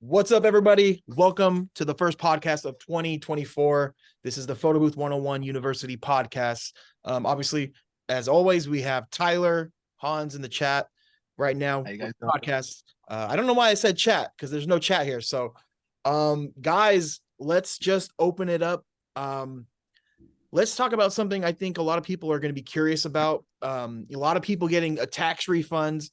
What's up, everybody? Welcome to the first podcast of 2024. This is the PB101 University Podcast. Obviously, as always, we have Tyler, Hans in the chat right now. How you guys doing? Podcast. I don't know why I said chat because there's no chat here. So, guys, let's just open it up. Let's talk about something I think a lot of people are going to be curious about. A lot of people getting a tax refunds.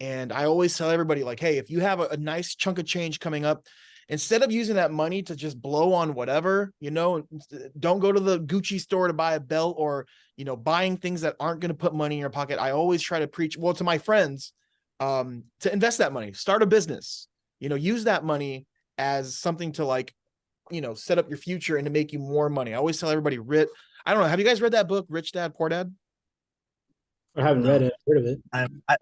And I always tell everybody, like, hey, if you have a nice chunk of change coming up, instead of using that money to just blow on whatever, don't go to the Gucci store to buy a belt or, buying things that aren't going to put money in your pocket. I always try to preach, to my friends, to invest that money, start a business, use that money as something to set up your future and to make you more money. I always tell everybody, I don't know. Have you guys read that book, Rich Dad, Poor Dad? I haven't read it. I've heard of it.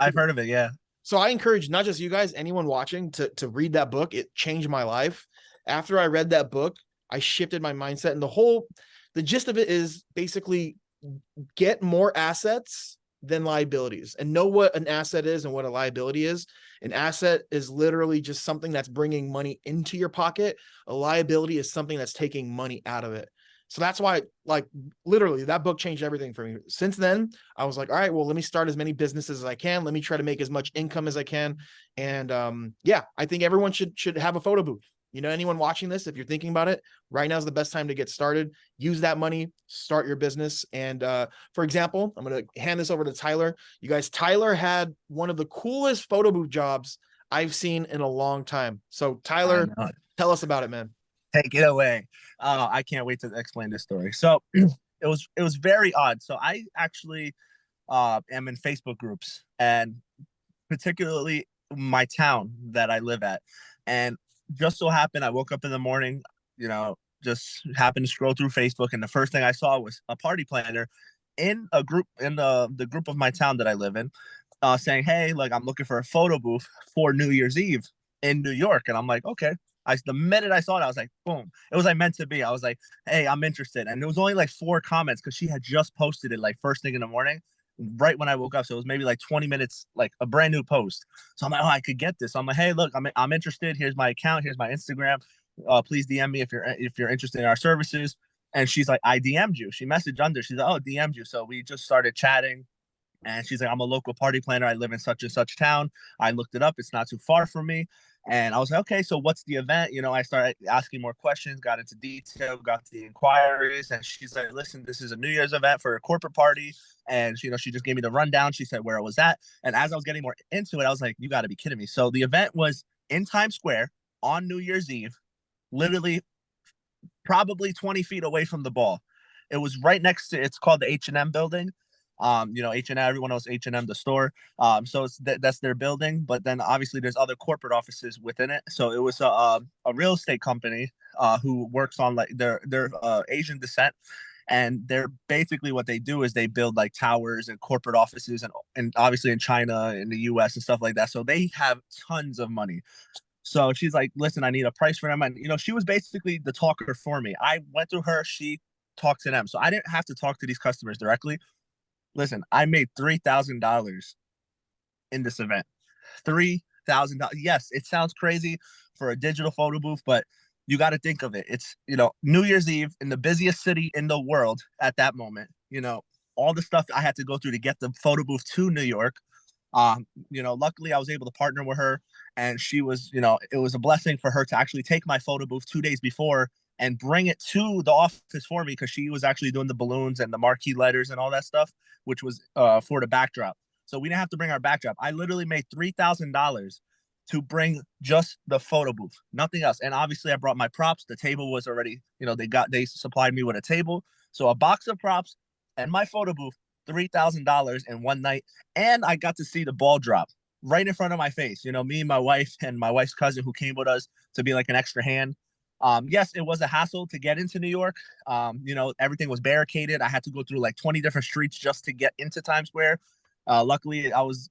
I've heard of it. Yeah. So I encourage not just you guys, anyone watching to read that book. It changed my life. After I read that book, I shifted my mindset, and the gist of it is basically get more assets than liabilities and know what an asset is and what a liability is. An asset is literally just something that's bringing money into your pocket. A liability is something that's taking money out of it. So that's why, literally, that book changed everything for me. Since then, I was like, all right, well, let me start as many businesses as I can. Let me try to make as much income as I can. And I think everyone should have a photo booth. Anyone watching this, if you're thinking about it, right now is the best time to get started. Use that money, start your business. And for example, I'm going to hand this over to Tyler. You guys, Tyler had one of the coolest photo booth jobs I've seen in a long time. So Tyler, tell us about it, man. Take it away. I can't wait to explain this story. So it was very odd. So I actually am in Facebook groups, and particularly my town that I live at. And just so happened, I woke up in the morning, just happened to scroll through Facebook, and the first thing I saw was a party planner in a group, in the group of my town that I live in, saying, hey, I'm looking for a photo booth for New Year's Eve in New York. And I'm like, okay. The minute I saw it, I was like, boom. It was meant to be. I was like, hey, I'm interested. And there was only 4 comments because she had just posted it first thing in the morning, right when I woke up. So it was maybe 20 minutes, a brand new post. So I'm like, oh, I could get this. So I'm like, hey, look, I'm interested. Here's my account. Here's my Instagram. Please DM me if you're interested in our services. And she's like, I DM'd you. She messaged under. She's like, oh, DM'd you. So we just started chatting. And she's like, I'm a local party planner. I live in such and such town. I looked it up. It's not too far from me. And I was like, okay, so what's the event? I started asking more questions, got into detail, got the inquiries. And she's like, listen, this is a New Year's event for a corporate party. And, she just gave me the rundown. She said where it was at. And as I was getting more into it, I was like, you got to be kidding me. So the event was in Times Square on New Year's Eve, literally probably 20 feet away from the ball. It was right next to, it's called the H&M building. H&M, everyone knows H&M, the store. So that's their building, but then obviously there's other corporate offices within it. So it was a real estate company who works on they're Asian descent, and they're basically what they do is they build towers and corporate offices and obviously in China, in the US and stuff like that. So they have tons of money. So she's like, listen, I need a price for them. And, she was basically the talker for me. I went through her, she talked to them. So I didn't have to talk to these customers directly. Listen, I made $3,000 in this event. $3,000. Yes, it sounds crazy for a digital photo booth, but you got to think of it. It's, New Year's Eve in the busiest city in the world at that moment. All the stuff I had to go through to get the photo booth to New York. Luckily I was able to partner with her, and she was, it was a blessing for her to actually take my photo booth 2 days before and bring it to the office for me, because she was actually doing the balloons and the marquee letters and all that stuff, which was for the backdrop. So we didn't have to bring our backdrop. I literally made $3,000 to bring just the photo booth, nothing else. And obviously I brought my props. The table was already, they supplied me with a table. So a box of props and my photo booth, $3,000 in one night. And I got to see the ball drop right in front of my face. Me and my wife and my wife's cousin who came with us to be an extra hand. Yes, it was a hassle to get into New York. Everything was barricaded. I had to go through 20 different streets just to get into Times Square. Luckily, I was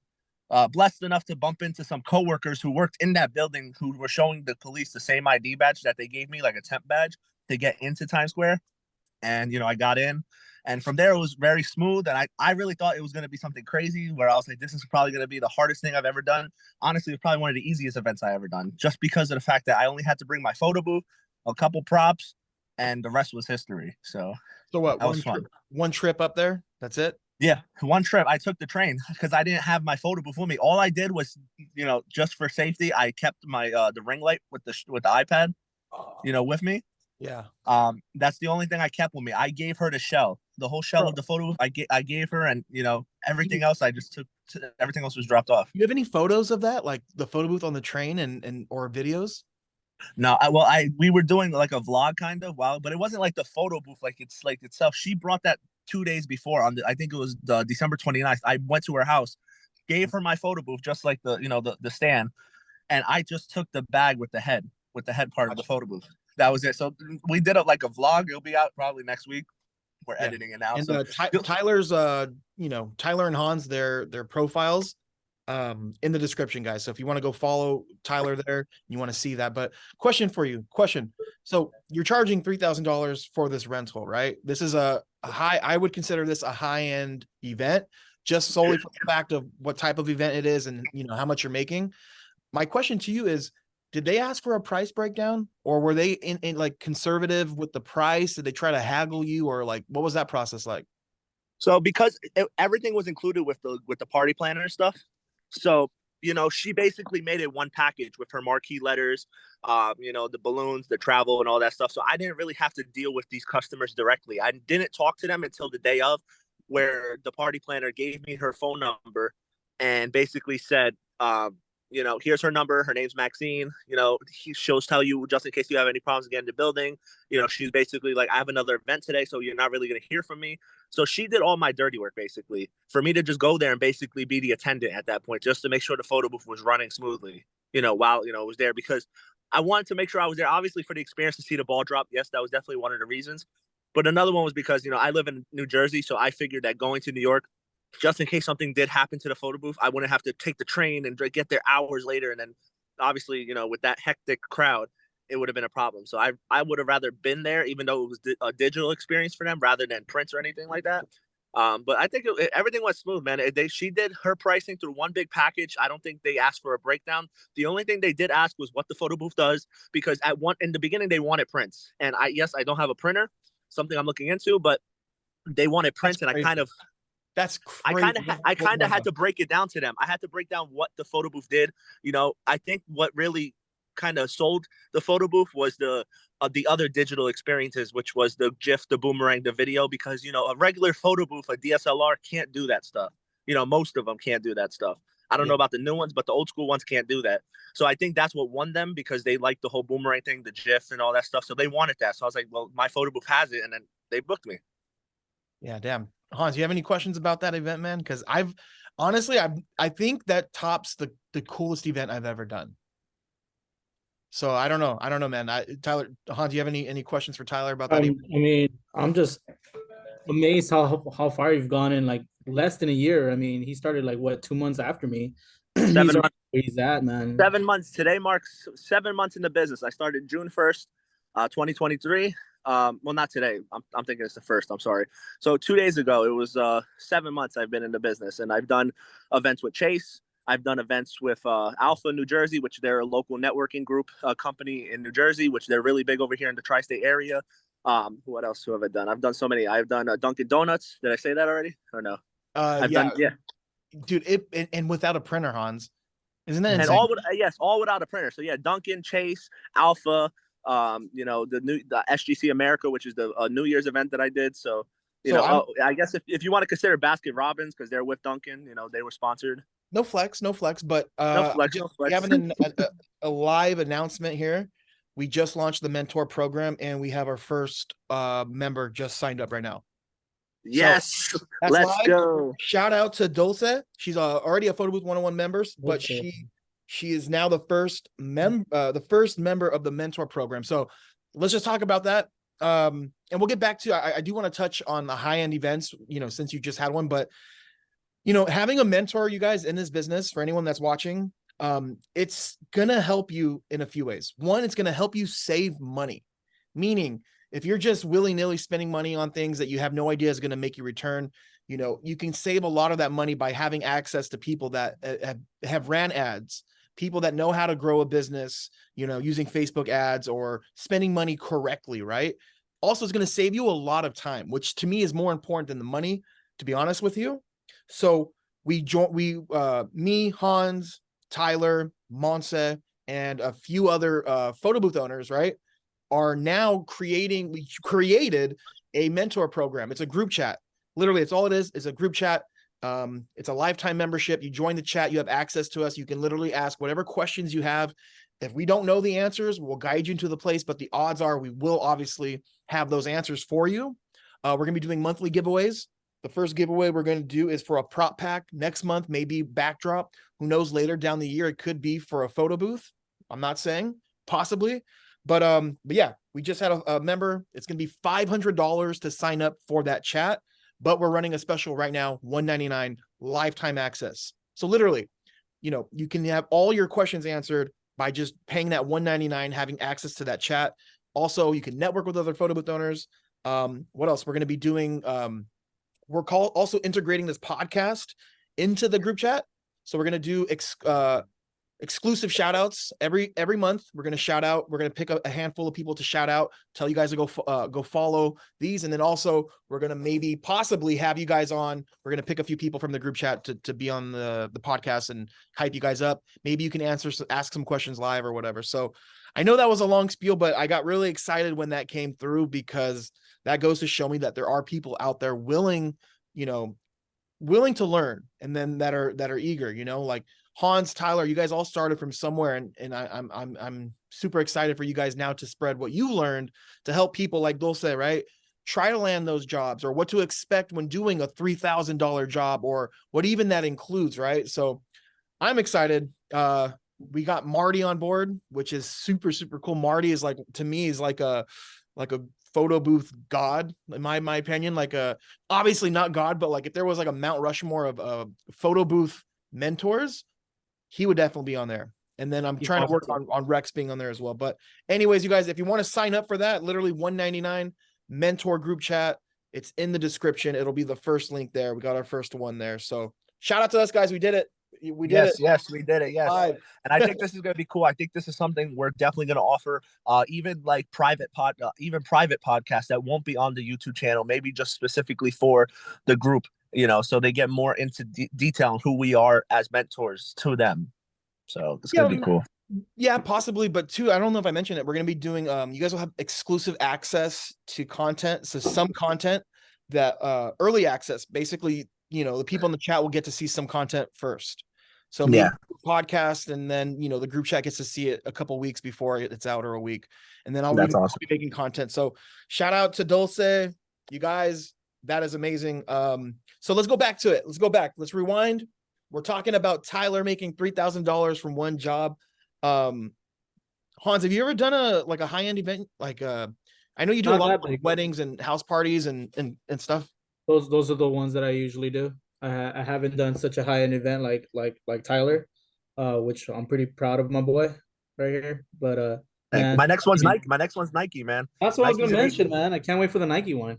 blessed enough to bump into some coworkers who worked in that building who were showing the police the same ID badge that they gave me, a temp badge, to get into Times Square. And, I got in, And from there, it was very smooth. And I really thought it was going to be something crazy where I was like, this is probably going to be the hardest thing I've ever done. Honestly, it's probably one of the easiest events I ever done, just because of the fact that I only had to bring my photo booth, a couple props, and the rest was history. So what, that was fun. One trip up there? That's it? Yeah, one trip. I took the train because I didn't have my photo booth with me. All I did was, just for safety, I kept my the ring light with the iPad, with me. Yeah. That's the only thing I kept with me. I gave her the shell, the whole shell of the photo booth. I gave her, and everything else I just took. Everything else was dropped off. You have any photos of that, like the photo booth on the train and or videos? No, we were doing like a vlog kind of, but it wasn't like the photo booth like it's like itself. She brought that 2 days before I think it was the December 29th. I went to her house, gave her my photo booth, just like the stand, and I just took the bag with the head part of the photo booth. That was it. So we did like a vlog. It'll be out probably next week. We're editing it now. And so Tyler's Tyler and Hans, their profiles in the description, guys. So if you want to go follow Tyler there, you want to see that. But question for you. So you're charging $3,000 for this rental, right? This is a high, I would consider this a high-end event, just solely for the fact of what type of event it is and how much you're making. My question to you is, did they ask for a price breakdown, or were they in like conservative with the price? Did they try to haggle you, or like what was that process like? So because everything was included with the party planner and stuff, so she basically made it one package with her marquee letters, the balloons, the travel, and all that stuff. So I didn't really have to deal with these customers directly. I didn't talk to them until the day of, where the party planner gave me her phone number and basically said, here's her number. Her name's Maxine. She'll tell you just in case you have any problems getting in the building. She's basically like, I have another event today, so you're not really going to hear from me. So she did all my dirty work, basically, for me to just go there and basically be the attendant at that point, just to make sure the photo booth was running smoothly, while, it was there, because I wanted to make sure I was there, obviously, for the experience, to see the ball drop. Yes, that was definitely one of the reasons. But another one was because, I live in New Jersey, so I figured that going to New York, just in case something did happen to the photo booth, I wouldn't have to take the train and get there hours later. And then obviously, with that hectic crowd, it would have been a problem. So I would have rather been there, even though it was a digital experience for them rather than prints or anything like that. But I think everything was smooth, man. She did her pricing through one big package. I don't think they asked for a breakdown. The only thing they did ask was what the photo booth does, because in the beginning they wanted prints. And I don't have a printer, something I'm looking into, but they wanted prints. And That's crazy. I kind of had to break it down to them. I had to break down what the photo booth did. I think what really kind of sold the photo booth was the other digital experiences, which was the GIF, the boomerang, the video, because a regular photo booth, a DSLR, can't do that stuff. Most of them can't do that stuff. I don't know about the new ones, but the old school ones can't do that. So I think that's what won them, because they liked the whole boomerang thing, the GIF and all that stuff. So they wanted that. So I was like, well, my photo booth has it, and then they booked me. Yeah, damn. Hans, you have any questions about that event, man? Because I think that tops the coolest event I've ever done. So I don't know, man. Tyler, Hans, do you have any questions for Tyler about that? I mean, I'm just amazed how far you've gone in like less than a year. I mean, he started like 2 months after me. 7 months. Where he's at, man. 7 months. Today marks 7 months in the business. I started June 1st, 2023. Well, not today. I'm thinking it's the 1st. I'm sorry. So 2 days ago, it was 7 months I've been in the business, and I've done events with Chase. I've done events with Alpha New Jersey, which they're a local networking group company in New Jersey, which they're really big over here in the tri-state area. What else have I done? I've done so many. I've done Dunkin' Donuts. Did I say that already or no? Dude. And without a printer, Hans, isn't that insane? And all without a printer. So yeah, Dunkin', Chase, Alpha. The SGC America, which is the New Year's event that I did. So I guess if you want to consider Baskin Robbins, because they're with Dunkin', they were sponsored. No flex, but no flex. We have a live announcement here. We just launched the mentor program, and we have our first member just signed up right now. Yes, so let's go. Shout out to Dulce. She's already a Photo Booth 101 members, but she is now the first member of the mentor program. So let's just talk about that. And we'll get back to, I do want to touch on the high-end events, since you just had one, but having a mentor, you guys, in this business, for anyone that's watching, it's going to help you in a few ways. One, it's going to help you save money, meaning if you're just willy-nilly spending money on things that you have no idea is going to make you return, you know, you can save a lot of that money by having access to people that have ran ads, people that know how to grow a business, you know, using Facebook ads or spending money correctly, right? Also, it's going to save you a lot of time, which to me is more important than the money, to be honest with you. So me, Hans, Tyler, Monse, and a few other photo booth owners, right, are now we created a mentor program. It's a group chat. Literally, it's all it is a group chat. It's a lifetime membership. You join the chat, you have access to us. You can literally ask whatever questions you have. If we don't know the answers, we'll guide you into the place, but the odds are we will obviously have those answers for you. We're going to be doing monthly giveaways. The first giveaway we're going to do is for a prop pack. Next month, maybe backdrop. Who knows, later down the year, it could be for a photo booth. I'm not saying, possibly. But yeah, we just had a member. It's going to be $500 to sign up for that chat. But we're running a special right now, $199 lifetime access. So literally, you know, you can have all your questions answered by just paying that $199, having access to that chat. Also, you can network with other photo booth owners. What else? We're going to be doing, we're also integrating this podcast into the group chat. So we're going to do exclusive shout outs every month. We're going to shout out. We're going to pick a handful of people to shout out, tell you guys to go follow these. And then also we're going to possibly have you guys on. We're going to pick a few people from the group chat to be on the podcast and hype you guys up. Maybe you can ask some questions live or whatever. So I know that was a long spiel, but I got really excited when that came through, because that goes to show me that there are people out there willing to learn, and then that are eager, you know, like Hans, Tyler, you guys all started from somewhere, and I'm super excited for you guys now to spread what you learned to help people like Dulce, right? Try to land those jobs, or what to expect when doing a $3,000 job, or what even that includes, right? So I'm excited. We got Marty on board, which is super, super cool. Marty is to me is like a photo booth god, in my opinion. Obviously not god, but if there was a Mount Rushmore of photo booth mentors, he would definitely be on there. And then I'm trying to work on Rex being on there as well. But anyways, you guys, if you want to sign up for that, literally $199 mentor group chat, it's in the description. It'll be the first link there. We got our first one there. So shout out to us, guys. We did it. We did it. Yes, we did it. Yes. Live. And I think this is going to be cool. I think this is something we're definitely going to offer, even private podcasts that won't be on the YouTube channel, maybe just specifically for the group, you know, so they get more into detail on who we are as mentors to them. So it's going to be cool. Yeah, possibly. But too, I don't know if I mentioned it. We're going to be doing, you guys will have exclusive access to content. So some content that early access, basically, you know, the people in the chat will get to see some content first. So maybe podcast, and then, you know, the group chat gets to see it a couple weeks before it's out, or a week. And then I'll be making content. So shout out to Dulce, you guys. That is amazing. So let's go back to it. Let's rewind. We're talking about Tyler making $3,000 from one job. Hans, have you ever done a high-end event? I know you do a lot of weddings and house parties and stuff. Those are the ones that I usually do. I haven't done such a high-end event like Tyler, which I'm pretty proud of my boy right here. But man, my next one's Nike. My next one's Nike, man. That's what I was gonna mention, man. I can't wait for the Nike one.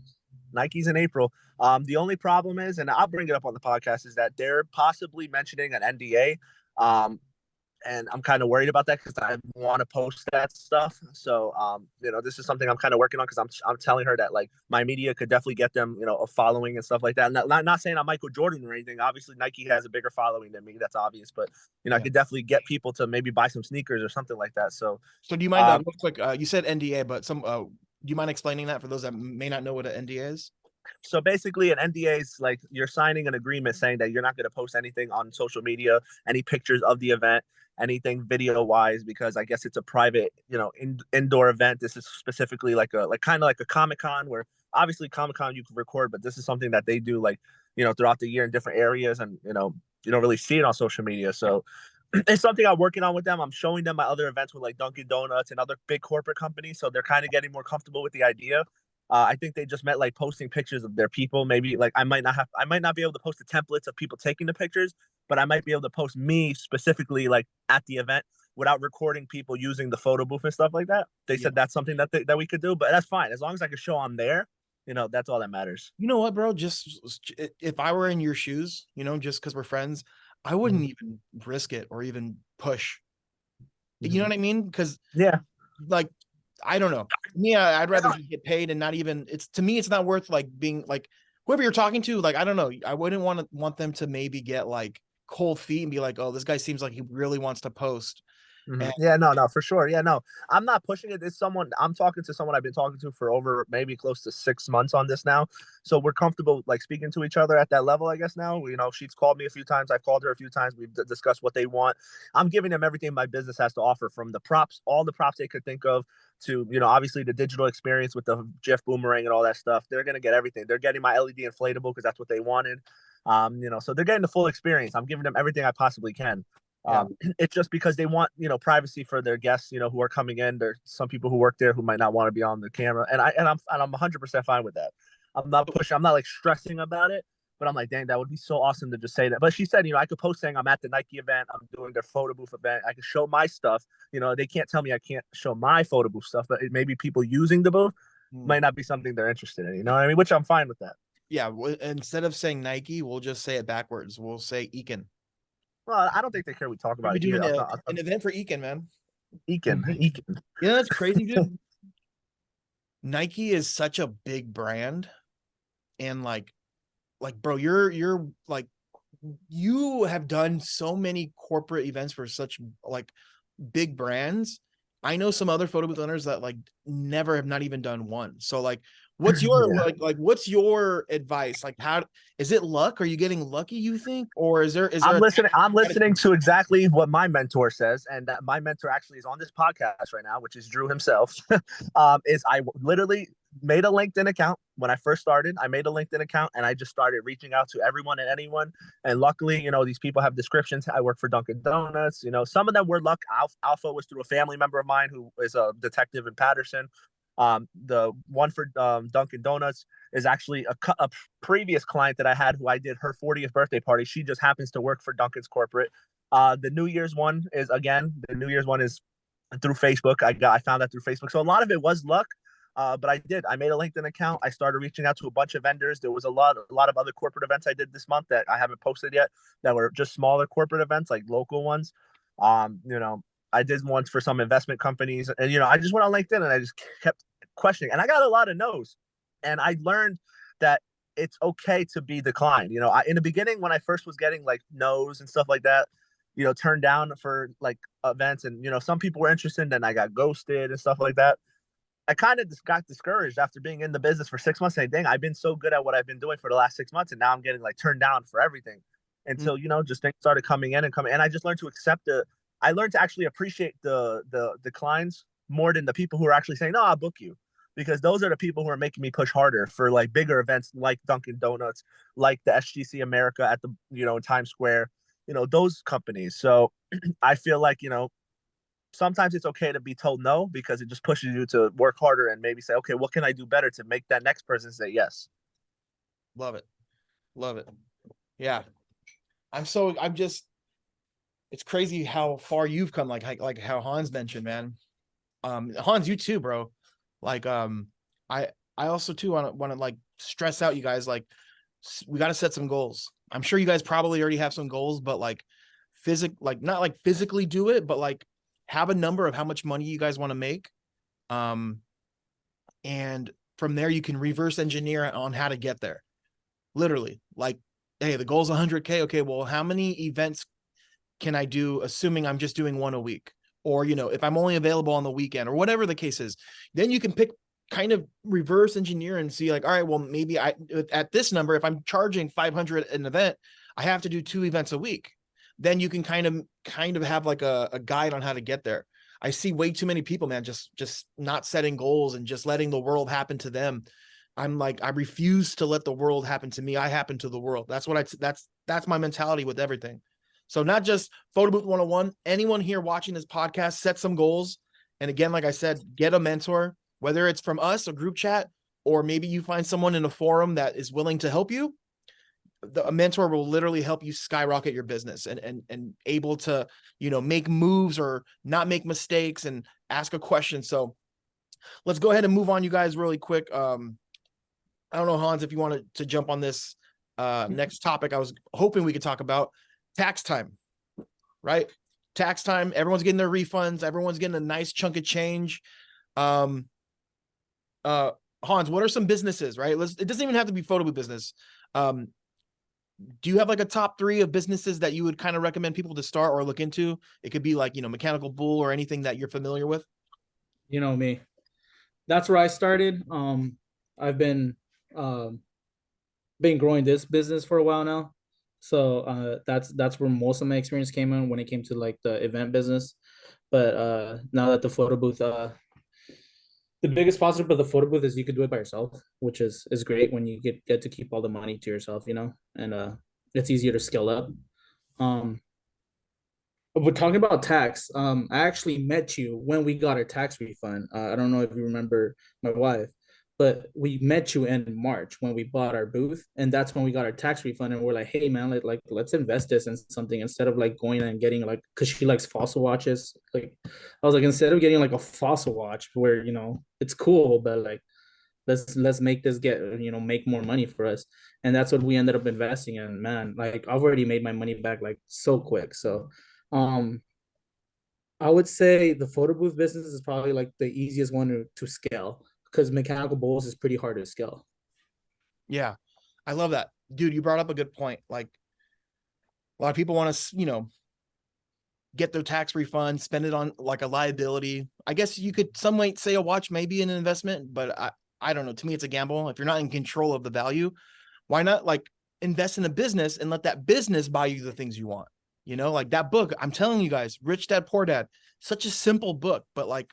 Nike's in April. The only problem is, and I'll bring it up on the podcast, is that they're possibly mentioning an NDA. And I'm kind of worried about that, because I want to post that stuff. So, you know, this is something I'm kind of working on, because I'm telling her that my media could definitely get them, you know, a following and stuff like that. Not saying I'm Michael Jordan or anything. Obviously, Nike has a bigger following than me. That's obvious. But, you know, I could definitely get people to maybe buy some sneakers or something like that. So do you mind, real quick, you said NDA, but do you mind explaining that for those that may not know what an NDA is? So basically, an NDA is you're signing an agreement saying that you're not going to post anything on social media, any pictures of the event, anything video wise, because I guess it's a private, you know, indoor event. This is specifically kind of like a Comic-Con, where obviously Comic-Con you can record, but this is something that they do you know, throughout the year in different areas, and you know, you don't really see it on social media. So it's something I'm working on with them. I'm showing them my other events with Dunkin' Donuts and other big corporate companies, so they're kind of getting more comfortable with the idea. I think they just meant posting pictures of their people. Maybe I might not be able to post the templates of people taking the pictures, but I might be able to post me specifically at the event without recording people using the photo booth and stuff like that. They said that's something that we could do, but that's fine. As long as I can show I'm there, that's all that matters. You know what, bro? Just if I were in your shoes, just because we're friends, I wouldn't even risk it or even push. You know what I mean? Because like, I don't know. Me, I'd rather just get paid and not even. To me, it's not worth like being like whoever you're talking to. Like, I don't know. I wouldn't want them to maybe get like cold feet and be like, oh, this guy seems like he really wants to post. And, no, for sure. Yeah, no, I'm not pushing it. It's I'm talking to someone I've been talking to for over maybe close to 6 months on this now. So we're comfortable like speaking to each other at that level, I guess now. She's called me a few times. I've called her a few times. We've discussed what they want. I'm giving them everything my business has to offer, from the props, all the props they could think of, to, obviously the digital experience with the GIF boomerang and all that stuff. They're going to get everything. They're getting my LED inflatable because that's what they wanted. So they're getting the full experience. I'm giving them everything I possibly can. It's just because they want, privacy for their guests, who are coming in. There's some people who work there who might not want to be on the camera. And I'm 100% fine with that. I'm not pushing. I'm not like stressing about it, but I'm like, dang, that would be so awesome to just say that. But she said, I could post saying I'm at the Nike event. I'm doing their photo booth event. I can show my stuff. They can't tell me I can't show my photo booth stuff, but maybe people using the booth might not be something they're interested in. You know what I mean? Which I'm fine with that. Yeah. Instead of saying Nike, we'll just say it backwards. We'll say Ekin. Well, I don't think they care we talk about it. Doing an event for Ekin, man. Ekin. That's crazy, dude. Nike is such a big brand, and like, bro, you're like, you have done so many corporate events for such like big brands. I know some other photo booth owners that like never have not even done one. So like, what's your what's your advice? Like, how is it luck? Are you getting lucky, you think? Or is there I'm listening to exactly what my mentor says, and that my mentor actually is on this podcast right now, which is Drew himself. Is I literally made a LinkedIn account when I first started. I made a LinkedIn account and I just started reaching out to everyone and anyone. And luckily, these people have descriptions. I work for Dunkin' Donuts. Some of them were luck. Alpha was through a family member of mine who is a detective in Patterson. The one for Dunkin' Donuts is actually a previous client that I had who I did her 40th birthday party. She just happens to work for Dunkin's corporate. The New Year's one is through Facebook. I found that through Facebook. So a lot of it was luck. But I made a LinkedIn account. I started reaching out to a bunch of vendors. There was a lot of other corporate events I did this month that I haven't posted yet, that were just smaller corporate events, like local ones. I did ones for some investment companies, and I just went on LinkedIn and I just kept questioning, and I got a lot of no's, and I learned that it's okay to be declined. In the beginning, when I first was getting like no's and stuff like that, turned down for like events, and some people were interested, and then I got ghosted and stuff like that. I kind of just got discouraged after being in the business for 6 months, saying, dang, I've been so good at what I've been doing for the last 6 months, and now I'm getting like turned down for everything. Until just things started coming in, and I just learned to accept it. I learned to actually appreciate the declines more than the people who are actually saying, no, I'll book you, because those are the people who are making me push harder for like bigger events like Dunkin' Donuts, like the SGC America at the, in Times Square, those companies. So I feel like, sometimes it's okay to be told no, because it just pushes you to work harder and maybe say, okay, what can I do better to make that next person say yes? Love it. Yeah. It's crazy how far you've come. Like how Hans mentioned, man. Hans, you too, bro. Like, I also too want to like stress out you guys. Like, we got to set some goals. I'm sure you guys probably already have some goals, but like not like physically do it, but like have a number of how much money you guys want to make. And from there you can reverse engineer on how to get there. Literally, like, hey, the goal is 100K. Okay, well, how many events can I do, assuming I'm just doing one a week? Or, if I'm only available on the weekend, or whatever the case is, then you can pick, kind of reverse engineer and see like, all right, well, maybe at this number, if I'm charging 500 an event, I have to do 2 events a week. Then you can kind of have like a guide on how to get there. I see way too many people, man, just not setting goals and just letting the world happen to them. I'm like, I refuse to let the world happen to me. I happen to the world. That's that's my mentality with everything. So not just Photo Booth 101, anyone here watching this podcast, set some goals. And again, like I said, get a mentor, whether it's from us, a group chat, or maybe you find someone in a forum that is willing to help you. a mentor will literally help you skyrocket your business and able to, make moves or not make mistakes and ask a question. So let's go ahead and move on, you guys, really quick. I don't know, Hans, if you wanted to jump on this next topic. I was hoping we could talk about tax time, right? Tax time. Everyone's getting their refunds. Everyone's getting a nice chunk of change. Hans, what are some businesses, right? It doesn't even have to be photo booth business. Do you have like a top 3 of businesses that you would kind of recommend people to start or look into? It could be like, Mechanical Bull or anything that you're familiar with. You know me. That's where I started. I've been growing this business for a while now. So that's where most of my experience came in when it came to like the event business. But now that the photo booth, the biggest positive of the photo booth is you could do it by yourself, which is great when you get to keep all the money to yourself, and it's easier to scale up. Um, We're talking about tax. I actually met you when we got our tax refund. I don't know if you remember my wife, but we met you in March when we bought our booth, and that's when we got our tax refund. And we're like, hey man, let's invest this in something instead of like going and getting like, because she likes fossil watches. Like, I was like, instead of getting like a fossil watch where it's cool, but like let's make this make more money for us. And that's what we ended up investing in. Man, like I've already made my money back like so quick. So um I would say the photo booth business is probably like the easiest one to scale, because mechanical bowls is pretty hard to scale. Yeah, I love that, dude. You brought up a good point. Like, a lot of people want to, get their tax refund, spend it on like a liability. I guess some might say a watch may be an investment, but I don't know. To me, it's a gamble. If you're not in control of the value, why not like invest in a business and let that business buy you the things you want? Like that book, I'm telling you guys, Rich Dad, Poor Dad, such a simple book, but like,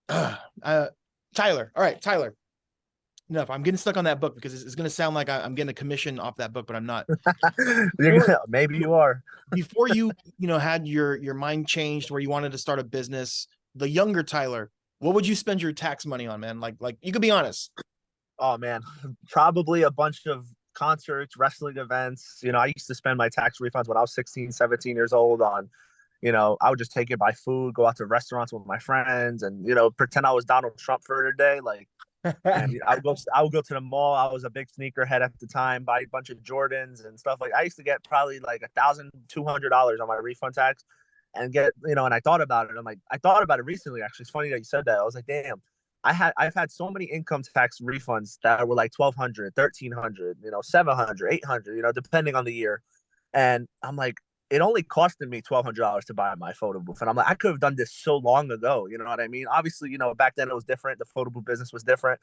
Tyler. All right, Tyler. Enough. I'm getting stuck on that book because it's going to sound like I'm getting a commission off that book, but I'm not. Maybe you are. Before you had your mind changed where you wanted to start a business, the younger Tyler, what would you spend your tax money on, man? Like you could be honest. Oh man, probably a bunch of concerts, wrestling events. I used to spend my tax refunds when I was 16, 17 years old on, I would just take it by food, go out to restaurants with my friends and, pretend I was Donald Trump for a day. Like, and I would go to the mall. I was a big sneakerhead at the time, buy a bunch of Jordans and stuff. Like I used to get probably like $1,200 on my refund tax and and I thought about it. I thought about it recently, actually. It's funny that you said that. I was like, damn, I've had so many income tax refunds that were like 1,200, 1,300, 700, 800, depending on the year. And I'm like, it only costed me $1,200 to buy my photo booth. And I'm like, I could have done this so long ago. You know what I mean? Obviously, back then it was different. The photo booth business was different.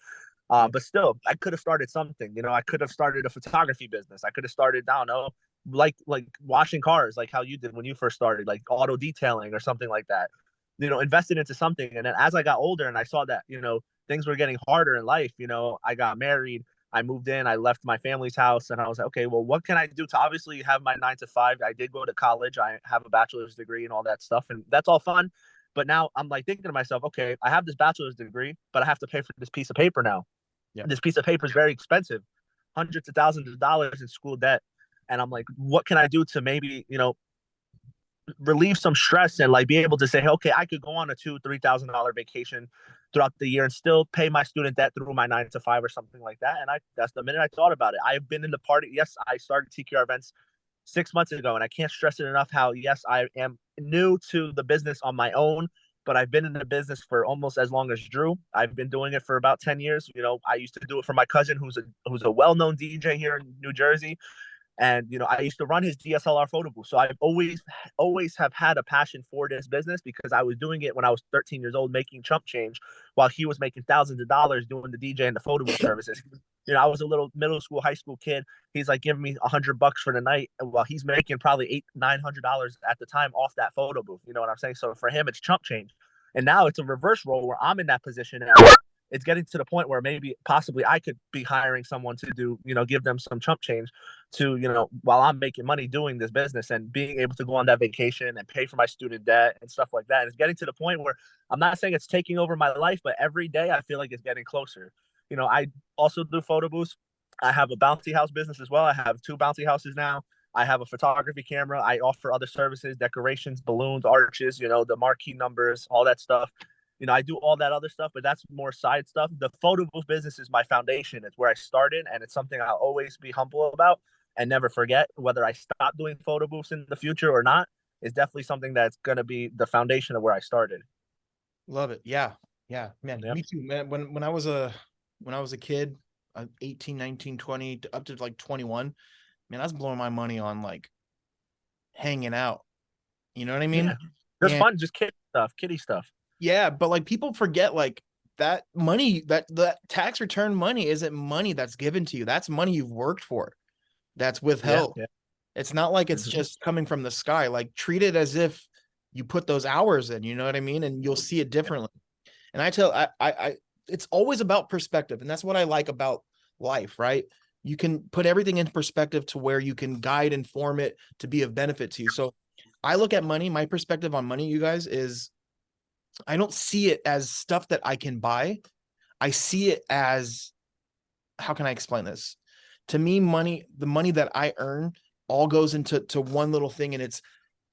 But still, I could have started something. I could have started a photography business. I could have started, I don't know, like washing cars, like how you did when you first started, like auto detailing or something like that. Invested into something. And then as I got older and I saw that, things were getting harder in life, I got married, I moved in, I left my family's house, and I was like, okay, well, what can I do to obviously have my 9 to 5? I did go to college. I have a bachelor's degree and all that stuff, and that's all fun. But now I'm like thinking to myself, okay, I have this bachelor's degree, but I have to pay for this piece of paper now. Yeah. This piece of paper is very expensive, hundreds of thousands of dollars in school debt. And I'm like, what can I do to maybe, relieve some stress and like be able to say, hey, okay, I could go on a $2,000-3,000 vacation throughout the year and still pay my student debt through my 9 to 5 or something like that. And that's the minute I thought about it. I've been in the party. Yes, I started TQR events 6 months ago, and I can't stress it enough how, yes, I am new to the business on my own, but I've been in the business for almost as long as Drew. I've been doing it for about 10 years. I used to do it for my cousin who's a well-known DJ here in New Jersey. And, I used to run his DSLR photo booth. So I've always have had a passion for this business because I was doing it when I was 13 years old, making chump change while he was making thousands of dollars doing the DJ and the photo booth services. I was a little middle school, high school kid. He's like giving me $100 for the night while he's making probably $800-900 at the time off that photo booth. You know what I'm saying? So for him, it's chump change. And now it's a reverse role where I'm in that position now. It's getting to the point where maybe possibly I could be hiring someone to do, give them some chump change to, while I'm making money doing this business and being able to go on that vacation and pay for my student debt and stuff like that. It's getting to the point where I'm not saying it's taking over my life, but every day I feel like it's getting closer. I also do photo booths. I have a bouncy house business as well. I have 2 bouncy houses now. I have a photography camera. I offer other services, decorations, balloons, arches, the marquee numbers, all that stuff. I do all that other stuff, but that's more side stuff. The photo booth business is my foundation. It's where I started, and it's something I'll always be humble about and never forget. Whether I stop doing photo booths in the future or not is definitely something that's going to be the foundation of where I started. Love it. Yeah. Man, Yep. me too, man. When I was a kid, 18, 19, 20, up to like 21, man, I was blowing my money on like hanging out. You know what I mean? Yeah. Just And fun, just kitty stuff. yeah, but like people forget like that money, that tax return money isn't money that's given to you. That's money you've worked for. That's withheld. Yeah. It's not like it's just coming from the sky. Like treat it as if you put those hours in, you know what I mean? And you'll see it differently. And I it's always about perspective. And that's what I like about life, right? You can put everything in perspective to where you can guide and form it to be of benefit to you. So I look at money, my perspective on money, you guys, is I don't see it as stuff that I can buy. I see it as, how can I explain this? To me, money, the money that I earn all goes into one little thing. And it's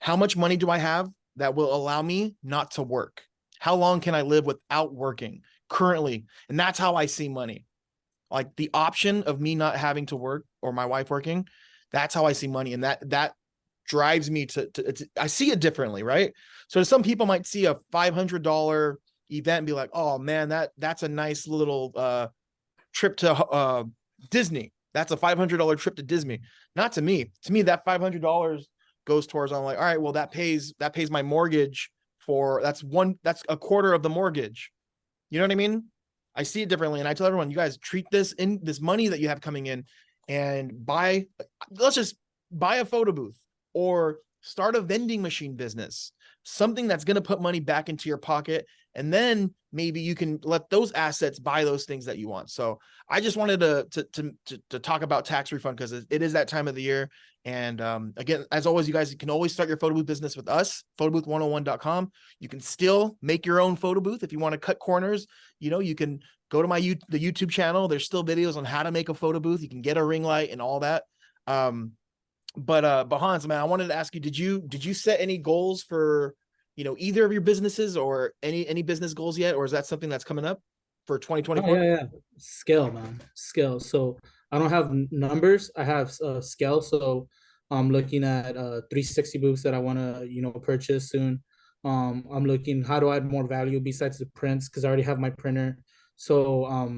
how much money do I have that will allow me not to work? How long can I live without working currently? And that's how I see money. Like the option of me not having to work or my wife working, that's how I see money. And that drives me to I see it differently, right? So some people might see a $500 event and be like, oh man, that's a nice little trip to Disney. That's a $500 trip to Disney. Not to me. To me, that $500 goes towards, I'm like, all right, well, that pays my mortgage that's a quarter of the mortgage. You know what I mean? I see it differently. And I tell everyone, you guys treat this money that you have coming in and let's just buy a photo booth or start a vending machine business, something that's going to put money back into your pocket. And then maybe you can let those assets buy those things that you want. So I just wanted to talk about tax refund because it is that time of the year. And again, as always, you guys can always start your photo booth business with us, photobooth101.com. You can still make your own photo booth if you want to cut corners. You can go to the YouTube channel. There's still videos on how to make a photo booth. You can get a ring light and all that. But Hans, man, I wanted to ask you, did you set any goals for either of your businesses or any business goals yet, or is that something that's coming up for 2024? Yeah. Scale, man. Scale. So I don't have numbers. I have scale. So I'm looking at 360 booths that I want to purchase soon. I'm looking how to add more value besides the prints because I already have my printer. So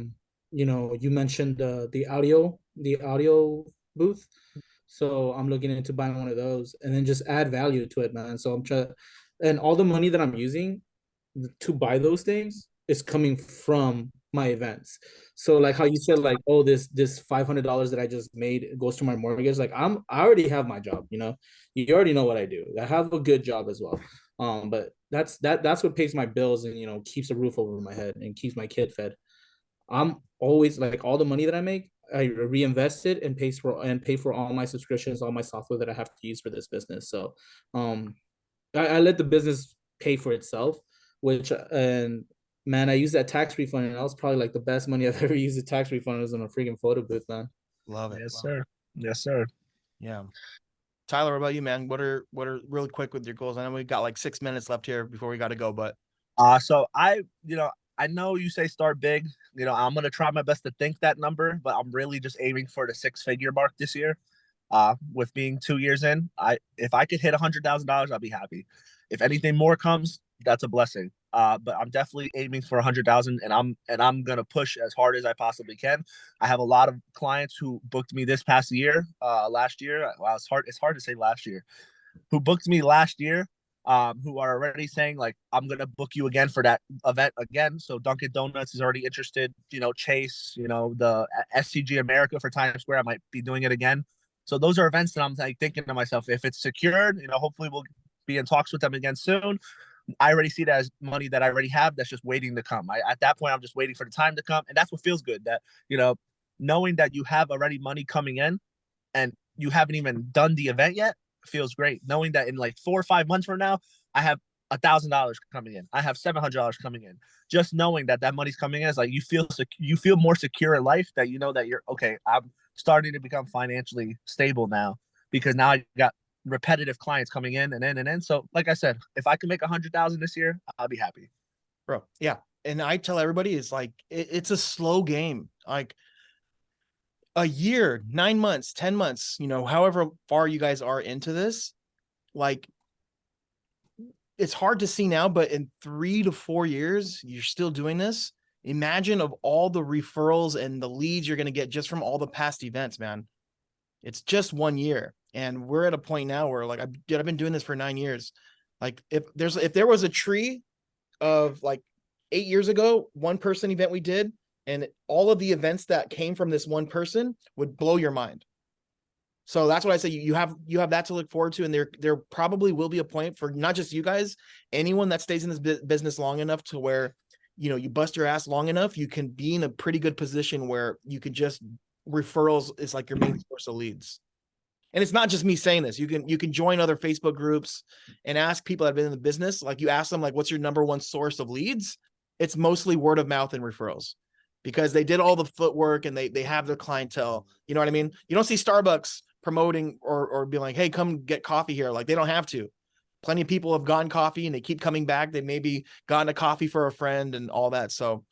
you mentioned the audio booth. So I'm looking into buying one of those and then just add value to it, man. So I'm trying, and all the money that I'm using to buy those things is coming from my events. So like how you said, like, oh, this $500 that I just made goes to my mortgage. Like I already have my job, you already know what I do. I have a good job as well. But that's what pays my bills and keeps a roof over my head and keeps my kid fed. I'm always like all the money that I make, I reinvest it and pay for all my subscriptions, all my software that I have to use for this business. So I let the business pay for itself, and man, I use that tax refund and that was probably like the best money I've ever used. A tax refund was in a freaking photo booth, man. Love it. Yes, sir. Yes, sir. Yeah. Tyler, what about you, man? What are really quick with your goals? I know we got like 6 minutes left here before we got to go, but so I know you say start big. I'm gonna try my best to think that number, but I'm really just aiming for the 6-figure mark this year. With being 2 years in, if I could hit $100,000, I'll be happy. If anything more comes, that's a blessing. But I'm definitely aiming for 100,000, and I'm gonna push as hard as I possibly can. I have a lot of clients who booked me this past year, last year. Wow, it's hard to say last year. Who booked me last year? Who are already saying like I'm gonna book you again for that event again. So Dunkin' Donuts is already interested. Chase. The SCG America for Times Square. I might be doing it again. So those are events that I'm like thinking to myself, if it's secured, hopefully we'll be in talks with them again soon. I already see that as money that I already have that's just waiting to come. At that point, I'm just waiting for the time to come, and that's what feels good. That knowing that you have already money coming in, and you haven't even done the event yet, feels great. Knowing that in like 4 or 5 months from now, I have $1,000 coming in. I have $700 coming in. Just knowing that that money's coming in is like you feel more secure in life, that you know that you're okay. I'm starting to become financially stable now because now I got repetitive clients coming in and in and in. So like I said, if I can make 100,000 this year, I'll be happy. Bro. Yeah. And I tell everybody, it's like, it's a slow game. Like a year, 9 months, 10 months, you know, however far you guys are into this, like it's hard to see now, but in 3 to 4 years, you're still doing this. Imagine of all the referrals and the leads you're going to get just from all the past events, man. It's just 1 year. And we're at a point now where like, I've been doing this for 9 years. Like if there was a tree of like 8 years ago, one person event we did, and all of the events that came from this one person would blow your mind. So that's what I say. You have that to look forward to. And there probably will be a point for not just you guys, anyone that stays in this business long enough to where, you know, you bust your ass long enough, you can be in a pretty good position where you could just referrals is like your main source of leads. And it's not just me saying this. You can join other Facebook groups and ask people that have been in the business. Like you ask them, like, what's your number one source of leads? It's mostly word of mouth and referrals because they did all the footwork and they have their clientele. You know what I mean? You don't see Starbucks promoting or be like, hey, come get coffee here. Like they don't have to. Plenty of people have gotten coffee and they keep coming back. They maybe gotten a coffee for a friend and all that. So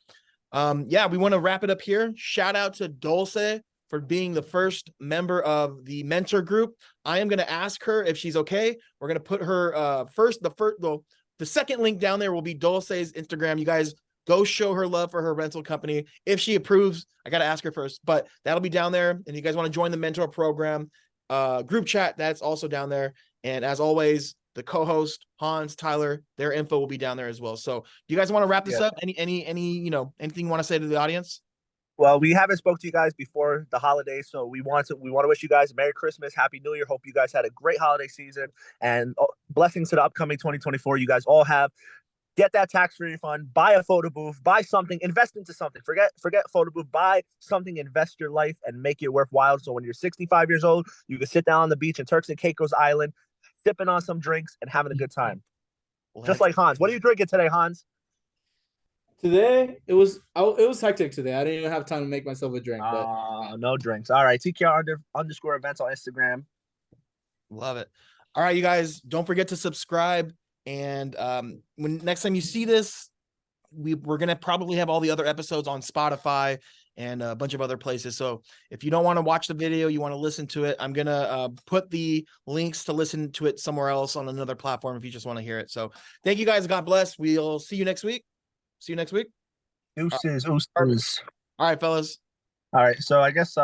yeah, we want to wrap it up here. Shout out to Dulce for being the first member of the mentor group. I am going to ask her if she's okay. We're going to put her the second link down there will be Dulce's Instagram. You guys go show her love for her rental company. If she approves, I got to ask her first, but that'll be down there. And you guys want to join the mentor program, group chat, that's also down there. And as always, the co-host, Hans, Tyler, their info will be down there as well. So do you guys want to wrap this up? Any, you know, anything you want to say to the audience? Well, we haven't spoke to you guys before the holidays, so we want to wish you guys a Merry Christmas, Happy New Year. Hope you guys had a great holiday season and blessings to the upcoming 2024. You guys all have. Get that tax refund, buy a photo booth, buy something, invest into something. Forget photo booth, buy something, invest your life and make it worthwhile. So when you're 65 years old, you can sit down on the beach in Turks and Caicos Island, sipping on some drinks and having a good time. Just like Hans. What are you drinking today, Hans? Today it was hectic today. I didn't even have time to make myself a drink. But no drinks. All right, TKR_events on Instagram. Love it. All right, you guys, don't forget to subscribe. And when next time you see this, we're gonna probably have all the other episodes on Spotify and a bunch of other places. So if you don't want to watch the video, you want to listen to it, I'm gonna put the links to listen to it somewhere else on another platform if you just want to hear it. So thank you guys. God bless. We'll see you next week. Deuces. All right, fellas. All right, so I guess